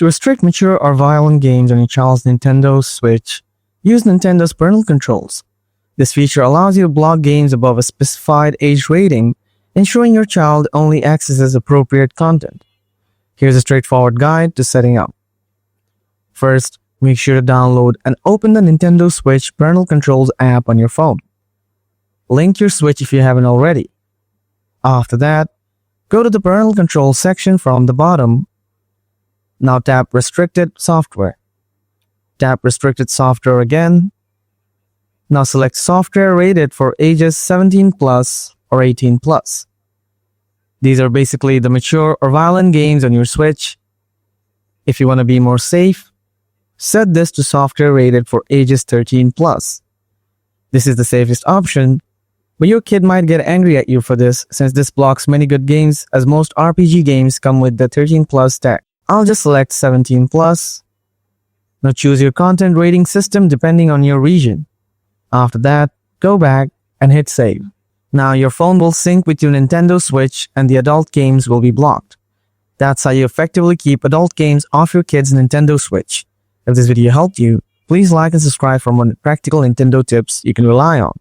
To restrict mature or violent games on your child's Nintendo Switch, use Nintendo's parental controls. This feature allows you to block games above a specified age rating, ensuring your child only accesses appropriate content. Here's a straightforward guide to setting up. First, make sure to download and open the Nintendo Switch Parental Controls app on your phone. Link your Switch if you haven't already. After that, go to the Parental Controls section from the bottom. Now tap Restricted Software. Tap Restricted Software again. Now select Software rated for ages 17 plus or 18 plus. These are basically the mature or violent games on your Switch. If you want to be more safe, set this to Software rated for ages 13 plus. This is the safest option, but your kid might get angry at you for this since this blocks many good games, as most RPG games come with the 13 plus tag. I'll just select 17 plus. Now choose your content rating system depending on your region. After that, go back and hit save. Now your phone will sync with your Nintendo Switch and the adult games will be blocked. That's how you effectively keep adult games off your kid's Nintendo Switch. If this video helped you, please like and subscribe for more practical Nintendo tips you can rely on.